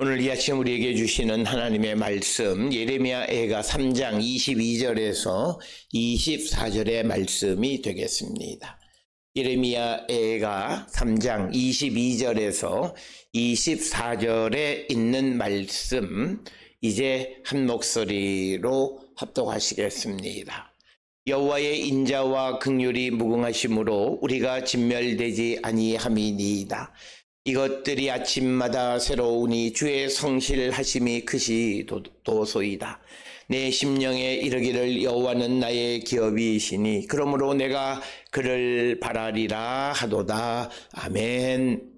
오늘 이 아침 우리에게 주시는 하나님의 말씀 예레미야 애가 3장 22절에서 24절의 말씀이 되겠습니다. 예레미야 애가 3장 22절에서 24절에 있는 말씀 이제 한 목소리로 합독하시겠습니다. 여호와의 인자와 긍휼이 무궁하심으로 우리가 진멸되지 아니함이니이다. 이것들이 아침마다 새로우니 주의 성실하심이 크시도소이다. 내 심령에 이르기를 여호와는 나의 기업이시니 그러므로 내가 그를 바라리라 하도다. 아멘.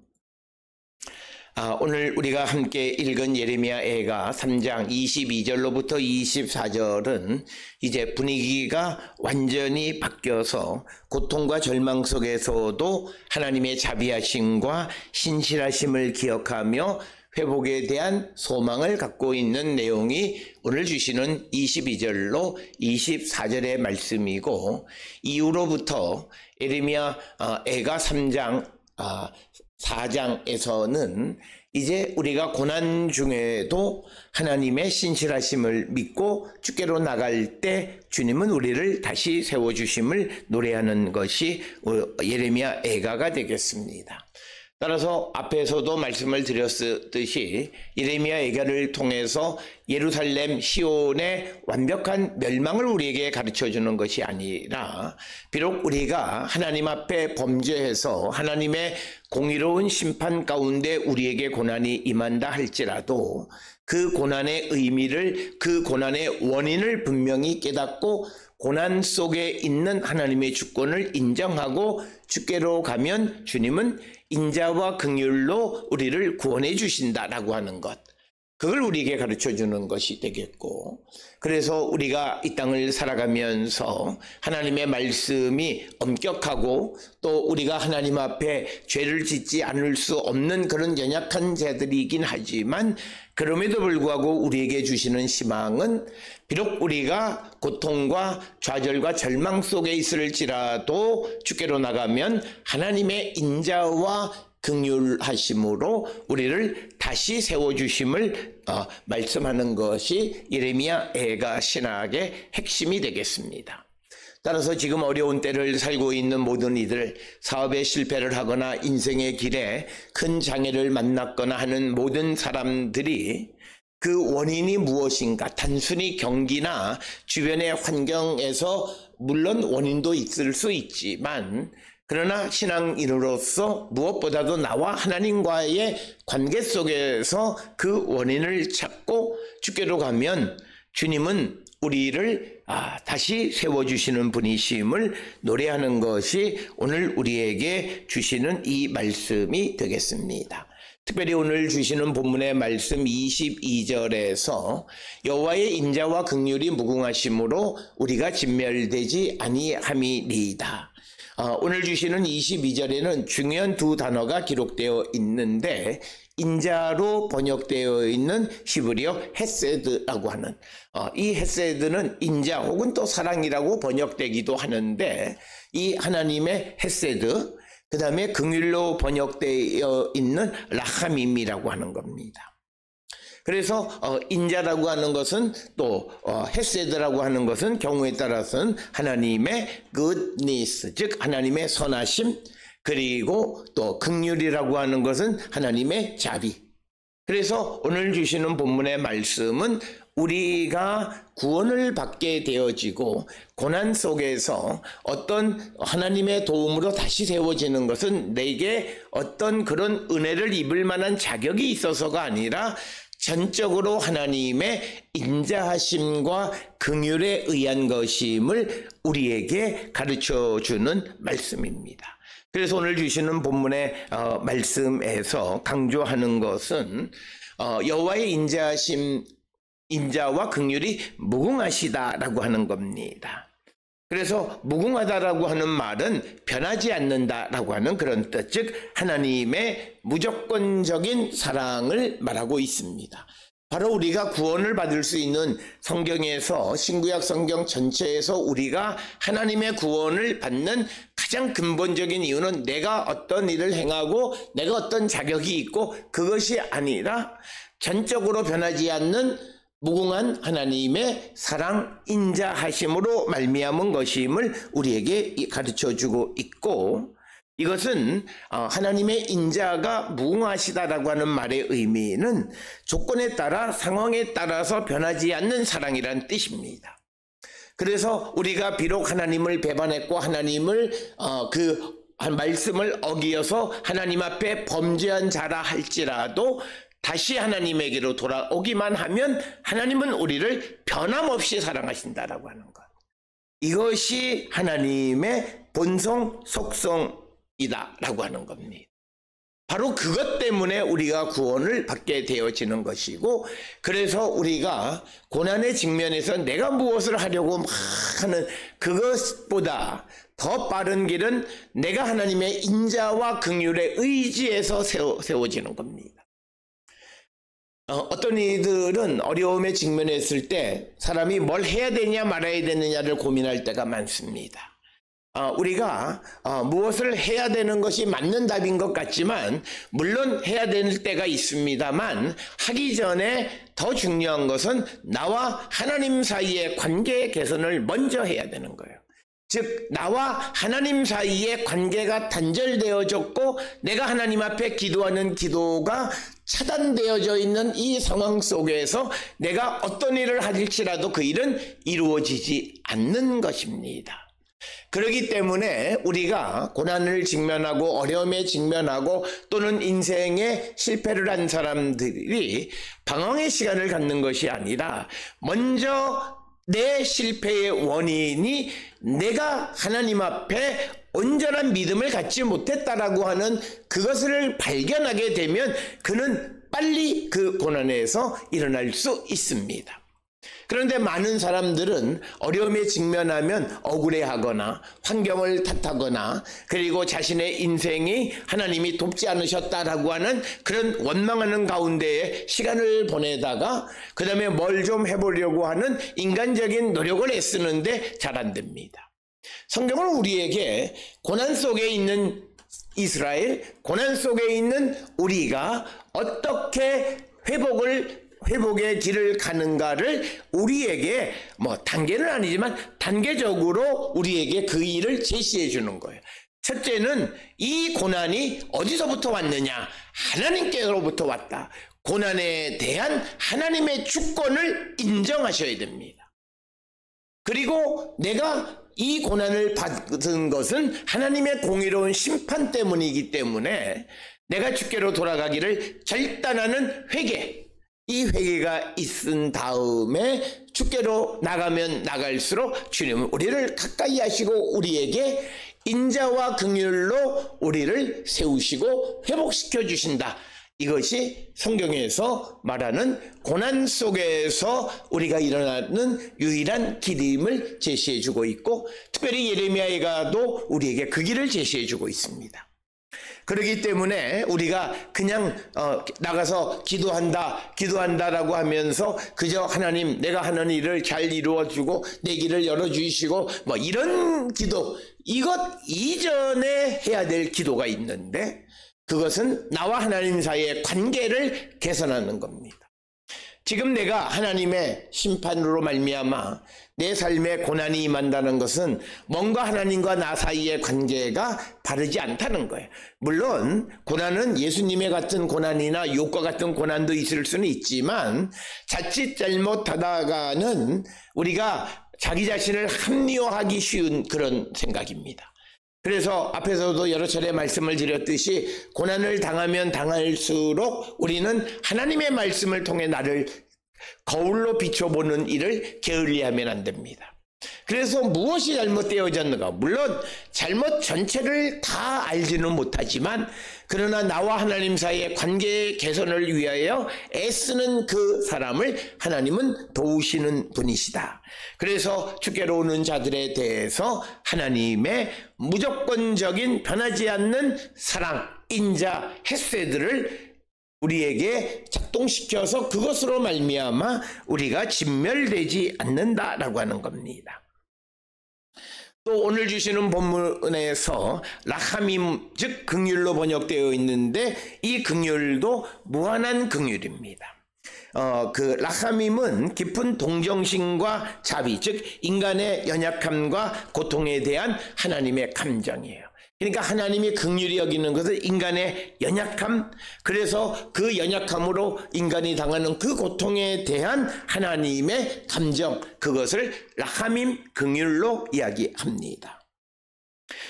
오늘 우리가 함께 읽은 예레미야 애가 3장 22절로부터 24절은 이제 분위기가 완전히 바뀌어서 고통과 절망 속에서도 하나님의 자비하심과 신실하심을 기억하며 회복에 대한 소망을 갖고 있는 내용이 오늘 주시는 22절로 24절의 말씀이고, 이후로부터 예레미야 애가 3장 4장에서는 이제 우리가 고난 중에도 하나님의 신실하심을 믿고 주께로 나갈 때 주님은 우리를 다시 세워주심을 노래하는 것이 예레미야 애가가 되겠습니다. 따라서 앞에서도 말씀을 드렸듯이 예레미야 애가를 통해서 예루살렘 시온의 완벽한 멸망을 우리에게 가르쳐주는 것이 아니라, 비록 우리가 하나님 앞에 범죄해서 하나님의 공의로운 심판 가운데 우리에게 고난이 임한다 할지라도 그 고난의 의미를, 그 고난의 원인을 분명히 깨닫고 고난 속에 있는 하나님의 주권을 인정하고 주께로 가면 주님은 인자와 긍휼로 우리를 구원해 주신다라고 하는 것, 그걸 우리에게 가르쳐주는 것이 되겠고, 그래서 우리가 이 땅을 살아가면서 하나님의 말씀이 엄격하고 또 우리가 하나님 앞에 죄를 짓지 않을 수 없는 그런 연약한 자들이긴 하지만, 그럼에도 불구하고 우리에게 주시는 희망은 비록 우리가 고통과 좌절과 절망 속에 있을지라도 주께로 나가면 하나님의 인자와 긍휼하심으로 우리를 다시 세워주심을 말씀하는 것이 예레미야 애가 신학의 핵심이 되겠습니다. 따라서 지금 어려운 때를 살고 있는 모든 이들, 사업에 실패를 하거나 인생의 길에 큰 장애를 만났거나 하는 모든 사람들이 그 원인이 무엇인가, 단순히 경기나 주변의 환경에서 물론 원인도 있을 수 있지만, 그러나 신앙인으로서 무엇보다도 나와 하나님과의 관계 속에서 그 원인을 찾고 주께로 가면 주님은 우리를 다시 세워주시는 분이심을 노래하는 것이 오늘 우리에게 주시는 이 말씀이 되겠습니다. 특별히 오늘 주시는 본문의 말씀 22절에서 여호와의 인자와 긍휼이 무궁하심으로 우리가 진멸되지 아니함이니이다. 오늘 주시는 22절에는 중요한 두 단어가 기록되어 있는데, 인자로 번역되어 있는 히브리어 헤세드라고 하는 이 헤세드는 인자 혹은 또 사랑이라고 번역되기도 하는데, 이 하나님의 헤세드, 그 다음에 긍휼로 번역되어 있는 라하밈이라고 하는 겁니다. 그래서 인자라고 하는 것은 또 헤세드라고 하는 것은 경우에 따라서는 하나님의 goodness, 즉 하나님의 선하심, 그리고 또 긍휼이라고 하는 것은 하나님의 자비. 그래서 오늘 주시는 본문의 말씀은 우리가 구원을 받게 되어지고 고난 속에서 어떤 하나님의 도움으로 다시 세워지는 것은 내게 어떤 그런 은혜를 입을 만한 자격이 있어서가 아니라 전적으로 하나님의 인자하심과 긍휼에 의한 것임을 우리에게 가르쳐주는 말씀입니다. 그래서 오늘 주시는 본문의 말씀에서 강조하는 것은 여호와의 인자와 긍휼이 무궁하시다라고 하는 겁니다. 그래서 무궁하다라고 하는 말은 변하지 않는다라고 하는 그런 뜻, 즉 하나님의 무조건적인 사랑을 말하고 있습니다. 바로 우리가 구원을 받을 수 있는 성경에서, 신구약 성경 전체에서 우리가 하나님의 구원을 받는 가장 근본적인 이유는 내가 어떤 일을 행하고 내가 어떤 자격이 있고 그것이 아니라 전적으로 변하지 않는 무궁한 하나님의 사랑 인자하심으로 말미암은 것임을 우리에게 가르쳐주고 있고, 이것은 하나님의 인자가 무궁하시다라고 하는 말의 의미는 조건에 따라 상황에 따라서 변하지 않는 사랑이란 뜻입니다. 그래서 우리가 비록 하나님을 배반했고 하나님을 말씀을 어기어서 하나님 앞에 범죄한 자라 할지라도 다시 하나님에게로 돌아오기만 하면 하나님은 우리를 변함없이 사랑하신다라고 하는 것. 이것이 하나님의 본성 속성이다라고 하는 겁니다. 바로 그것 때문에 우리가 구원을 받게 되어지는 것이고, 그래서 우리가 고난의 직면에서 내가 무엇을 하려고 막 하는 그것보다 더 빠른 길은 내가 하나님의 인자와 긍휼의 의지에서 세워지는 겁니다. 어떤 이들은 어려움에 직면했을 때 사람이 뭘 해야 되냐 말아야 되느냐를 고민할 때가 많습니다. 우리가 무엇을 해야 되는 것이 맞는 답인 것 같지만, 물론 해야 되는 때가 있습니다만, 하기 전에 더 중요한 것은 나와 하나님 사이의 관계 개선을 먼저 해야 되는 거예요. 즉 나와 하나님 사이의 관계가 단절되어졌고 내가 하나님 앞에 기도하는 기도가 차단되어져 있는 이 상황 속에서 내가 어떤 일을 할지라도 그 일은 이루어지지 않는 것입니다. 그렇기 때문에 우리가 고난을 직면하고 어려움에 직면하고 또는 인생에 실패를 한 사람들이 방황의 시간을 갖는 것이 아니라, 먼저 내 실패의 원인이 내가 하나님 앞에 온전한 믿음을 갖지 못했다라고 하는 그것을 발견하게 되면 그는 빨리 그 고난에서 일어날 수 있습니다. 그런데 많은 사람들은 어려움에 직면하면 억울해하거나 환경을 탓하거나 그리고 자신의 인생이 하나님이 돕지 않으셨다라고 하는 그런 원망하는 가운데에 시간을 보내다가 그 다음에 뭘 좀 해보려고 하는 인간적인 노력을 애쓰는데 잘 안 됩니다. 성경은 우리에게 고난 속에 있는 이스라엘, 고난 속에 있는 우리가 어떻게 회복의 길을 가는가를 우리에게 단계는 아니지만 단계적으로 우리에게 그 일을 제시해 주는 거예요. 첫째는 이 고난이 어디서부터 왔느냐? 하나님께로부터 왔다. 고난에 대한 하나님의 주권을 인정하셔야 됩니다. 그리고 내가 이 고난을 받은 것은 하나님의 공의로운 심판 때문이기 때문에 내가 주께로 돌아가기를 결단하는 회개, 이 회개가 있은 다음에 주께로 나가면 나갈수록 주님은 우리를 가까이 하시고 우리에게 인자와 긍휼로 우리를 세우시고 회복시켜 주신다. 이것이 성경에서 말하는 고난 속에서 우리가 일어나는 유일한 길임을 제시해 주고 있고, 특별히 예레미야가도 우리에게 그 길을 제시해 주고 있습니다. 그렇기 때문에 우리가 그냥 나가서 기도한다라고 하면서 그저 하나님 내가 하는 일을 잘 이루어주고 내 길을 열어주시고 이런 기도, 이것 이전에 해야 될 기도가 있는데 그것은 나와 하나님 사이의 관계를 개선하는 겁니다. 지금 내가 하나님의 심판으로 말미암아 내 삶에 고난이 임한다는 것은 뭔가 하나님과 나 사이의 관계가 바르지 않다는 거예요. 물론 고난은 예수님의 같은 고난이나 욥과 같은 고난도 있을 수는 있지만 자칫 잘못하다가는 우리가 자기 자신을 합리화하기 쉬운 그런 생각입니다. 그래서 앞에서도 여러 차례 말씀을 드렸듯이 고난을 당하면 당할수록 우리는 하나님의 말씀을 통해 나를 거울로 비춰보는 일을 게을리하면 안 됩니다. 그래서 무엇이 잘못되어졌는가? 물론 잘못 전체를 다 알지는 못하지만 그러나 나와 하나님 사이의 관계 개선을 위하여 애쓰는 그 사람을 하나님은 도우시는 분이시다. 그래서 주께로 오는 자들에 대해서 하나님의 무조건적인 변하지 않는 사랑, 인자, 헤세드를 우리에게 작동시켜서 그것으로 말미암아 우리가 진멸되지 않는다라고 하는 겁니다. 또 오늘 주시는 본문에서 라하밈 즉 긍휼로 번역되어 있는데 이 긍휼도 무한한 긍휼입니다. 그 라하밈은 깊은 동정심과 자비, 즉 인간의 연약함과 고통에 대한 하나님의 감정이에요. 그러니까 하나님이 긍휼히 여기는 것은 인간의 연약함, 그래서 그 연약함으로 인간이 당하는 그 고통에 대한 하나님의 감정, 그것을 라하밈, 긍휼로 이야기합니다.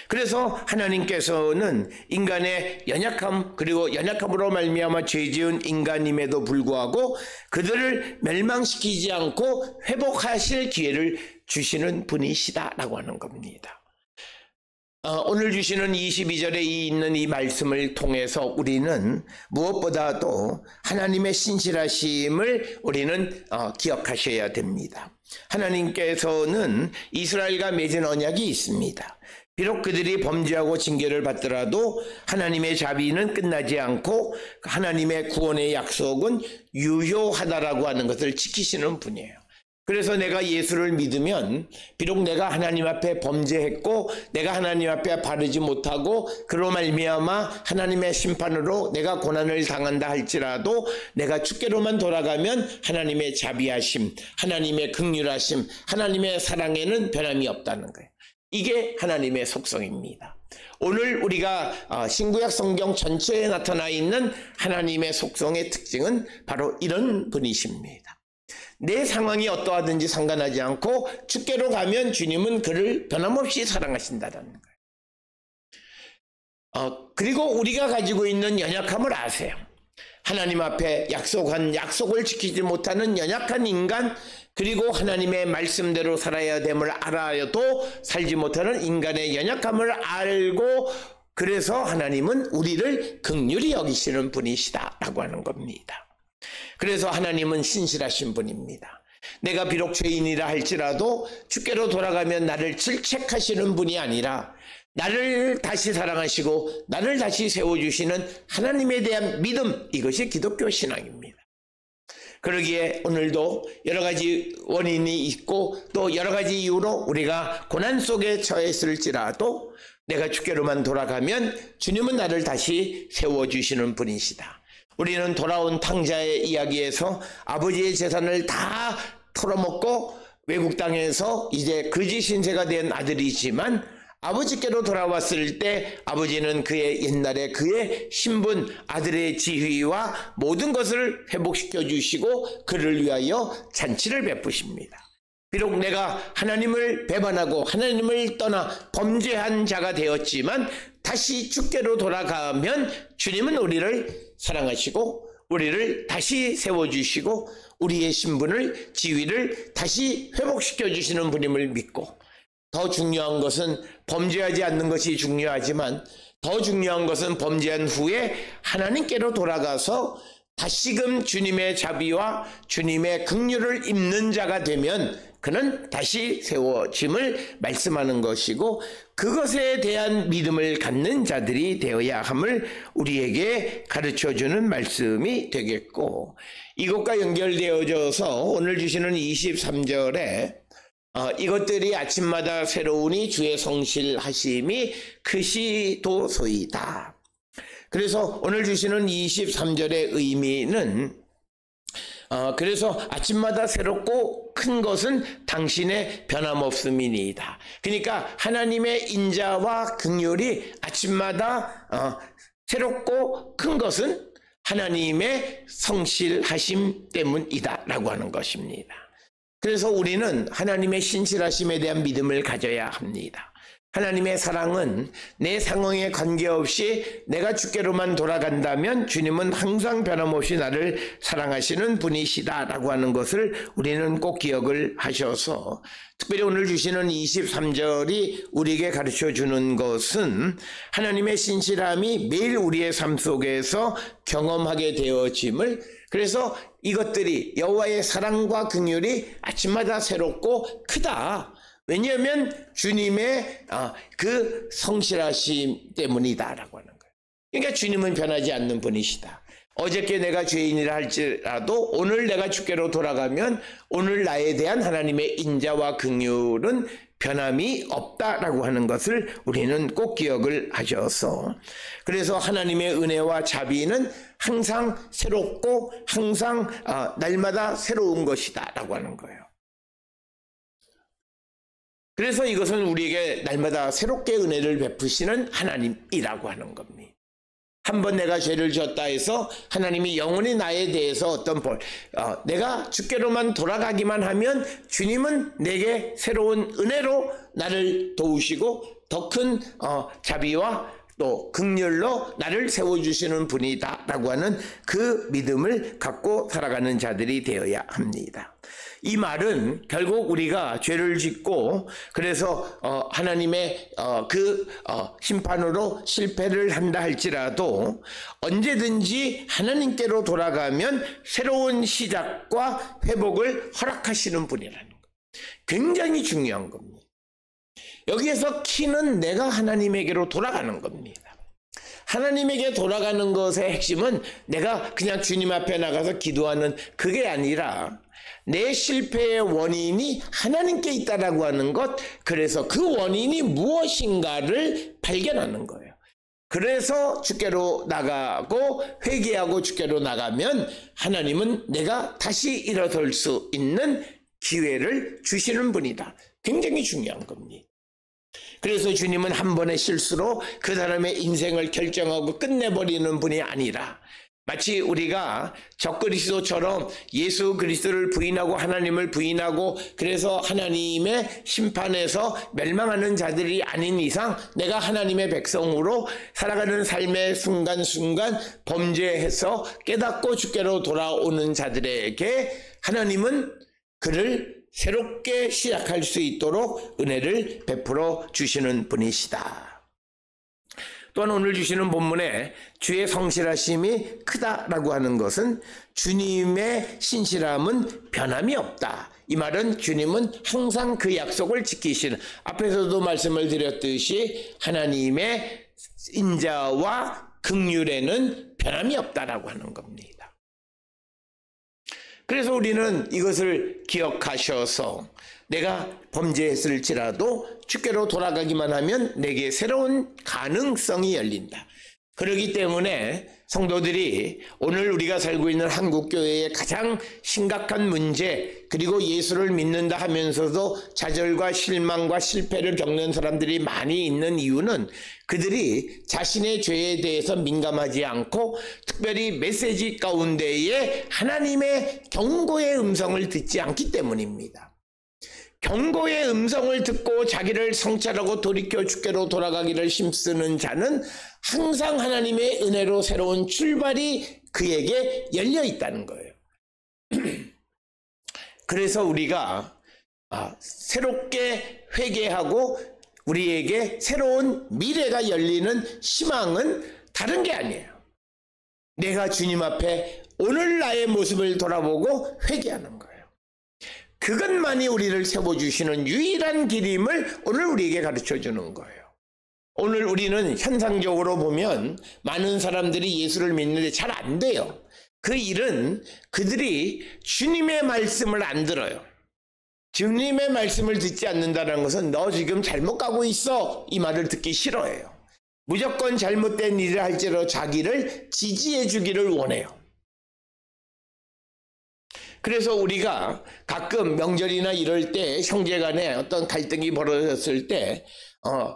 그래서 하나님께서는 인간의 연약함, 그리고 연약함으로 말미암아 죄지은 인간임에도 불구하고 그들을 멸망시키지 않고 회복하실 기회를 주시는 분이시다라고 하는 겁니다. 오늘 주시는 22절에 있는 이 말씀을 통해서 우리는 무엇보다도 하나님의 신실하심을 우리는 기억하셔야 됩니다. 하나님께서는 이스라엘과 맺은 언약이 있습니다. 비록 그들이 범죄하고 징계를 받더라도 하나님의 자비는 끝나지 않고 하나님의 구원의 약속은 유효하다라고 하는 것을 지키시는 분이에요. 그래서 내가 예수를 믿으면 비록 내가 하나님 앞에 범죄했고 내가 하나님 앞에 바르지 못하고 그로 말미암아 하나님의 심판으로 내가 고난을 당한다 할지라도 내가 주께로만 돌아가면 하나님의 자비하심, 하나님의 긍휼하심, 하나님의 사랑에는 변함이 없다는 거예요. 이게 하나님의 속성입니다. 오늘 우리가 신구약 성경 전체에 나타나 있는 하나님의 속성의 특징은 바로 이런 분이십니다. 내 상황이 어떠하든지 상관하지 않고 주께로 가면 주님은 그를 변함없이 사랑하신다는 거예요. 그리고 우리가 가지고 있는 연약함을 아세요. 하나님 앞에 약속한 약속을 지키지 못하는 연약한 인간, 그리고 하나님의 말씀대로 살아야 됨을 알아도 살지 못하는 인간의 연약함을 알고 그래서 하나님은 우리를 긍휼히 여기시는 분이시다라고 하는 겁니다. 그래서 하나님은 신실하신 분입니다. 내가 비록 죄인이라 할지라도 주께로 돌아가면 나를 질책하시는 분이 아니라 나를 다시 사랑하시고 나를 다시 세워주시는 하나님에 대한 믿음, 이것이 기독교 신앙입니다. 그러기에 오늘도 여러 가지 원인이 있고 또 여러 가지 이유로 우리가 고난 속에 처했을지라도 내가 주께로만 돌아가면 주님은 나를 다시 세워주시는 분이시다. 우리는 돌아온 탕자의 이야기에서 아버지의 재산을 다 털어먹고 외국 땅에서 이제 거지 신세가 된 아들이지만 아버지께로 돌아왔을 때 아버지는 그의 옛날에 그의 신분, 아들의 지위와 모든 것을 회복시켜 주시고 그를 위하여 잔치를 베푸십니다. 비록 내가 하나님을 배반하고 하나님을 떠나 범죄한 자가 되었지만 다시 주께로 돌아가면 주님은 우리를 사랑하시고 우리를 다시 세워주시고 우리의 신분을, 지위를 다시 회복시켜 주시는 분임을 믿고, 더 중요한 것은 범죄하지 않는 것이 중요하지만 더 중요한 것은 범죄한 후에 하나님께로 돌아가서 다시금 주님의 자비와 주님의 긍휼을 입는 자가 되면 그는 다시 세워짐을 말씀하는 것이고, 그것에 대한 믿음을 갖는 자들이 되어야 함을 우리에게 가르쳐주는 말씀이 되겠고, 이것과 연결되어져서 오늘 주시는 23절에 이것들이 아침마다 새로우니 주의 성실하심이 크시도소이다. 그래서 오늘 주시는 23절의 의미는 그래서 아침마다 새롭고 큰 것은 당신의 변함없음이니이다. 그러니까 하나님의 인자와 긍휼이 아침마다 새롭고 큰 것은 하나님의 성실하심 때문이다 라고 하는 것입니다. 그래서 우리는 하나님의 신실하심에 대한 믿음을 가져야 합니다. 하나님의 사랑은 내 상황에 관계없이 내가 주께로만 돌아간다면 주님은 항상 변함없이 나를 사랑하시는 분이시다라고 하는 것을 우리는 꼭 기억을 하셔서, 특별히 오늘 주시는 23절이 우리에게 가르쳐주는 것은 하나님의 신실함이 매일 우리의 삶 속에서 경험하게 되어짐을, 그래서 이것들이 여호와의 사랑과 긍휼이 아침마다 새롭고 크다. 왜냐하면 주님의 그 성실하심 때문이다라고 하는 거예요. 그러니까 주님은 변하지 않는 분이시다. 어저께 내가 죄인이라 할지라도 오늘 내가 주께로 돌아가면 오늘 나에 대한 하나님의 인자와 긍휼은 변함이 없다라고 하는 것을 우리는 꼭 기억을 하셔서, 그래서 하나님의 은혜와 자비는 항상 새롭고 항상 날마다 새로운 것이다 라고 하는 거예요. 그래서 이것은 우리에게 날마다 새롭게 은혜를 베푸시는 하나님이라고 하는 겁니다. 한번 내가 죄를 지었다 해서 하나님이 영원히 나에 대해서 내가 주께로만 돌아가기만 하면 주님은 내게 새로운 은혜로 나를 도우시고 더 큰 자비와 또 긍휼로 나를 세워주시는 분이다 라고 하는 그 믿음을 갖고 살아가는 자들이 되어야 합니다. 이 말은 결국 우리가 죄를 짓고 그래서 하나님의 심판으로 실패를 한다 할지라도 언제든지 하나님께로 돌아가면 새로운 시작과 회복을 허락하시는 분이라는 것. 굉장히 중요한 겁니다. 여기에서 키는 내가 하나님에게로 돌아가는 겁니다. 하나님에게 돌아가는 것의 핵심은 내가 그냥 주님 앞에 나가서 기도하는 그게 아니라 내 실패의 원인이 하나님께 있다라고 하는 것, 그래서 그 원인이 무엇인가를 발견하는 거예요. 그래서 주께로 나가고 회개하고 주께로 나가면 하나님은 내가 다시 일어설 수 있는 기회를 주시는 분이다. 굉장히 중요한 겁니다. 그래서 주님은 한 번의 실수로 그 사람의 인생을 결정하고 끝내버리는 분이 아니라 마치 우리가 적그리스도처럼 예수 그리스도를 부인하고 하나님을 부인하고 그래서 하나님의 심판에서 멸망하는 자들이 아닌 이상 내가 하나님의 백성으로 살아가는 삶의 순간순간 범죄해서 깨닫고 주께로 돌아오는 자들에게 하나님은 그를 새롭게 시작할 수 있도록 은혜를 베풀어 주시는 분이시다. 또한 오늘 주시는 본문에 주의 성실하심이 크다라고 하는 것은 주님의 신실함은 변함이 없다. 이 말은 주님은 항상 그 약속을 지키시는, 앞에서도 말씀을 드렸듯이 하나님의 인자와 긍휼에는 변함이 없다라고 하는 겁니다. 그래서 우리는 이것을 기억하셔서 내가 범죄했을지라도 주께로 돌아가기만 하면 내게 새로운 가능성이 열린다. 그렇기 때문에 성도들이 오늘 우리가 살고 있는 한국교회의 가장 심각한 문제, 그리고 예수를 믿는다 하면서도 좌절과 실망과 실패를 겪는 사람들이 많이 있는 이유는 그들이 자신의 죄에 대해서 민감하지 않고 특별히 메시지 가운데에 하나님의 경고의 음성을 듣지 않기 때문입니다. 경고의 음성을 듣고 자기를 성찰하고 돌이켜 주께로 돌아가기를 힘쓰는 자는 항상 하나님의 은혜로 새로운 출발이 그에게 열려 있다는 거예요. 그래서 우리가 새롭게 회개하고 우리에게 새로운 미래가 열리는 희망은 다른 게 아니에요. 내가 주님 앞에 오늘 나의 모습을 돌아보고 회개하는 거예요. 그것만이 우리를 세워주시는 유일한 길임을 오늘 우리에게 가르쳐주는 거예요. 오늘 우리는 현상적으로 보면 많은 사람들이 예수를 믿는데 잘 안 돼요. 그 일은 그들이 주님의 말씀을 안 들어요. 주님의 말씀을 듣지 않는다는 것은 너 지금 잘못 가고 있어, 이 말을 듣기 싫어해요. 무조건 잘못된 일을 할지라도 자기를 지지해 주기를 원해요. 그래서 우리가 가끔 명절이나 이럴 때 형제간에 어떤 갈등이 벌어졌을 때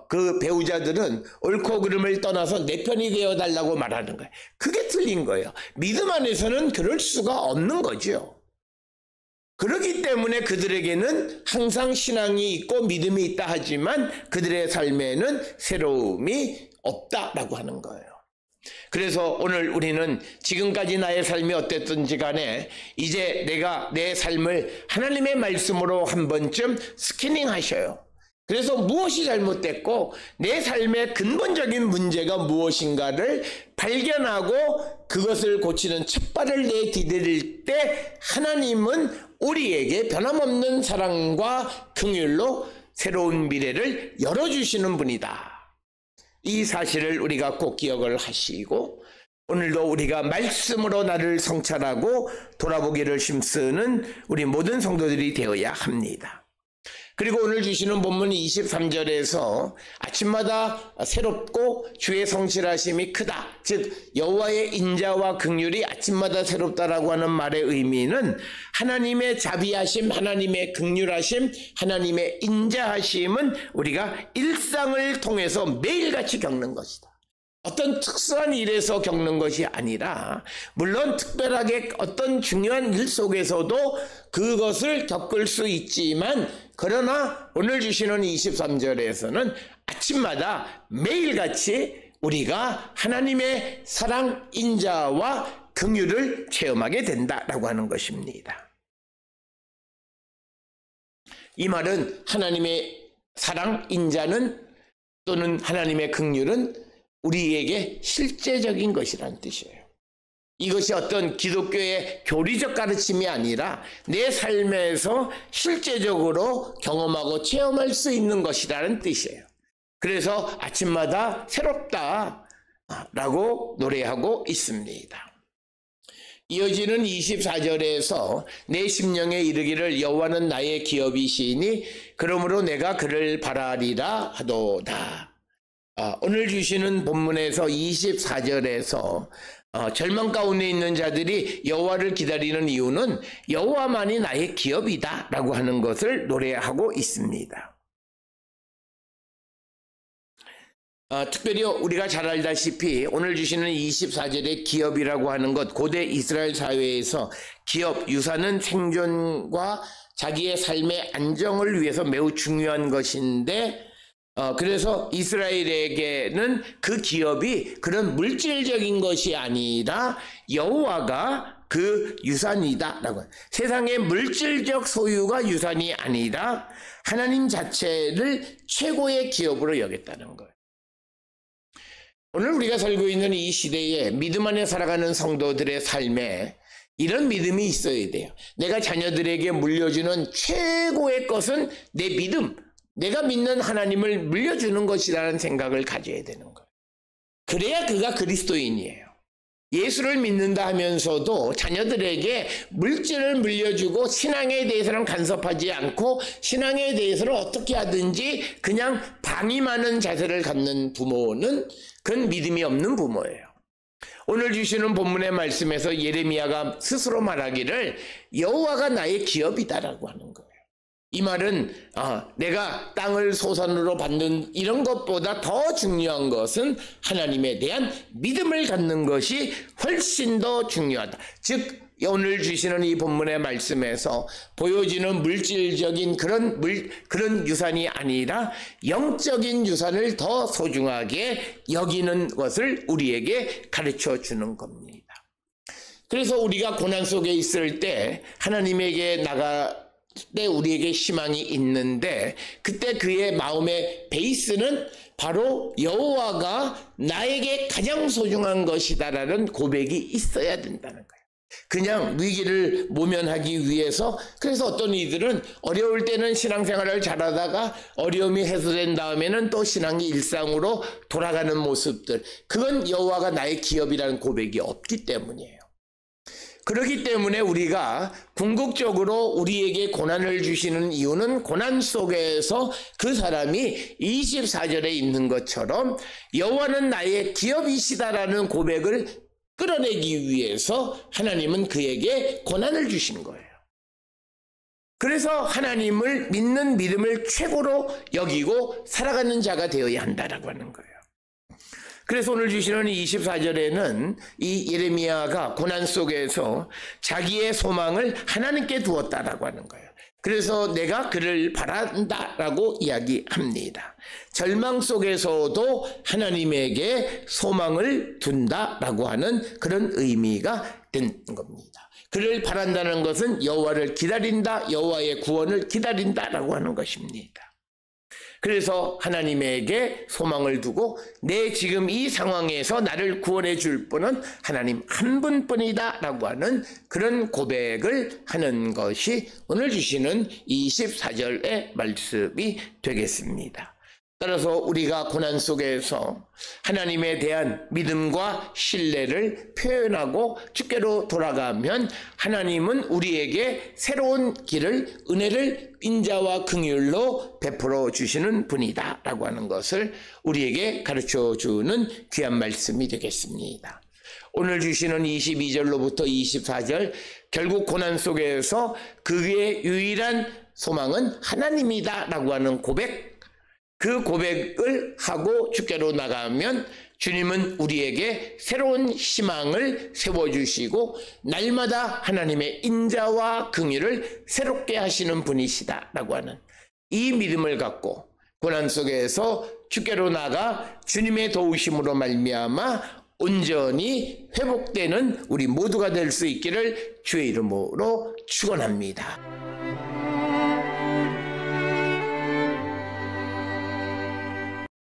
그 배우자들은 옳고 그름을 떠나서 내 편이 되어달라고 말하는 거예요. 그게 틀린 거예요. 믿음 안에서는 그럴 수가 없는 거죠. 그렇기 때문에 그들에게는 항상 신앙이 있고 믿음이 있다 하지만 그들의 삶에는 새로움이 없다라고 하는 거예요. 그래서 오늘 우리는 지금까지 나의 삶이 어땠든지 간에 이제 내가 내 삶을 하나님의 말씀으로 한 번쯤 스캐닝 하셔요. 그래서 무엇이 잘못됐고 내 삶의 근본적인 문제가 무엇인가를 발견하고 그것을 고치는 첫발을 내디딜 때 하나님은 우리에게 변함없는 사랑과 긍휼로 새로운 미래를 열어주시는 분이다. 이 사실을 우리가 꼭 기억을 하시고 오늘도 우리가 말씀으로 나를 성찰하고 돌아보기를 힘쓰는 우리 모든 성도들이 되어야 합니다. 그리고 오늘 주시는 본문 23절에서 아침마다 새롭고 주의 성실하심이 크다. 즉 여호와의 인자와 긍휼이 아침마다 새롭다라고 하는 말의 의미는 하나님의 자비하심, 하나님의 긍휼하심, 하나님의 인자하심은 우리가 일상을 통해서 매일같이 겪는 것이다. 어떤 특수한 일에서 겪는 것이 아니라 물론 특별하게 어떤 중요한 일 속에서도 그것을 겪을 수 있지만 그러나 오늘 주시는 23절에서는 아침마다 매일같이 우리가 하나님의 사랑, 인자와 긍휼을 체험하게 된다라고 하는 것입니다. 이 말은 하나님의 사랑, 인자는 또는 하나님의 긍휼은 우리에게 실제적인 것이라는 뜻이에요. 이것이 어떤 기독교의 교리적 가르침이 아니라 내 삶에서 실제적으로 경험하고 체험할 수 있는 것이라는 뜻이에요. 그래서 아침마다 새롭다라고 노래하고 있습니다. 이어지는 24절에서 내 심령에 이르기를 여호와는 나의 기업이시니 그러므로 내가 그를 바라리라 하도다. 오늘 주시는 본문에서 24절에서 절망 가운데 있는 자들이 여호와를 기다리는 이유는 여호와만이 나의 기업이다 라고 하는 것을 노래하고 있습니다. 특별히 우리가 잘 알다시피 오늘 주시는 24절의 기업이라고 하는 것, 고대 이스라엘 사회에서 기업, 유산은 생존과 자기의 삶의 안정을 위해서 매우 중요한 것인데 그래서 이스라엘에게는 그 기업이 그런 물질적인 것이 아니라 여호와가 그 유산이다라고. 세상의 물질적 소유가 유산이 아니라 하나님 자체를 최고의 기업으로 여겼다는 거예요. 오늘 우리가 살고 있는 이 시대에 믿음 안에 살아가는 성도들의 삶에 이런 믿음이 있어야 돼요. 내가 자녀들에게 물려주는 최고의 것은 내 믿음, 내가 믿는 하나님을 물려주는 것이라는 생각을 가져야 되는 거예요. 그래야 그가 그리스도인이에요. 예수를 믿는다 하면서도 자녀들에게 물질을 물려주고 신앙에 대해서는 간섭하지 않고 신앙에 대해서는 어떻게 하든지 그냥 방임하는 자세를 갖는 부모는 그건 믿음이 없는 부모예요. 오늘 주시는 본문의 말씀에서 예레미야가 스스로 말하기를 여호와가 나의 기업이다라고 하는 거예요. 이 말은 내가 땅을 소산으로 받는 이런 것보다 더 중요한 것은 하나님에 대한 믿음을 갖는 것이 훨씬 더 중요하다. 즉 오늘 주시는 이 본문의 말씀에서 보여지는 물질적인 그런 유산이 아니라 영적인 유산을 더 소중하게 여기는 것을 우리에게 가르쳐 주는 겁니다. 그래서 우리가 고난 속에 있을 때 하나님에게 때 우리에게 희망이 있는데 그때 그의 마음의 베이스는 바로 여호와가 나에게 가장 소중한 것이다라는 고백이 있어야 된다는 거예요. 그냥 위기를 모면하기 위해서. 그래서 어떤 이들은 어려울 때는 신앙생활을 잘하다가 어려움이 해소된 다음에는 또 신앙이 일상으로 돌아가는 모습들, 그건 여호와가 나의 기업이라는 고백이 없기 때문이에요. 그렇기 때문에 우리가 궁극적으로 우리에게 고난을 주시는 이유는 고난 속에서 그 사람이 24절에 있는 것처럼 여호와는 나의 기업이시다라는 고백을 끌어내기 위해서 하나님은 그에게 고난을 주신 거예요. 그래서 하나님을 믿는 믿음을 최고로 여기고 살아가는 자가 되어야 한다라고 하는 거예요. 그래서 오늘 주시는 24절에는 이 예레미야가 고난 속에서 자기의 소망을 하나님께 두었다라고 하는 거예요. 그래서 내가 그를 바란다라고 이야기합니다. 절망 속에서도 하나님에게 소망을 둔다라고 하는 그런 의미가 된 겁니다. 그를 바란다는 것은 여호와를 기다린다, 여호와의 구원을 기다린다라고 하는 것입니다. 그래서 하나님에게 소망을 두고 내 지금 이 상황에서 나를 구원해 줄 분은 하나님 한 분뿐이다 라고 하는 그런 고백을 하는 것이 오늘 주시는 24절의 말씀이 되겠습니다. 따라서 우리가 고난 속에서 하나님에 대한 믿음과 신뢰를 표현하고 주께로 돌아가면 하나님은 우리에게 새로운 길을, 은혜를 인자와 긍휼로 베풀어 주시는 분이다 라고 하는 것을 우리에게 가르쳐 주는 귀한 말씀이 되겠습니다. 오늘 주시는 22절로부터 24절, 결국 고난 속에서 그의 유일한 소망은 하나님이다 라고 하는 고백, 그 고백을 하고 주께로 나가면 주님은 우리에게 새로운 희망을 세워주시고 날마다 하나님의 인자와 긍휼을 새롭게 하시는 분이시다 라고 하는 이 믿음을 갖고 고난 속에서 주께로 나가 주님의 도우심으로 말미암아 온전히 회복되는 우리 모두가 될 수 있기를 주의 이름으로 축원합니다.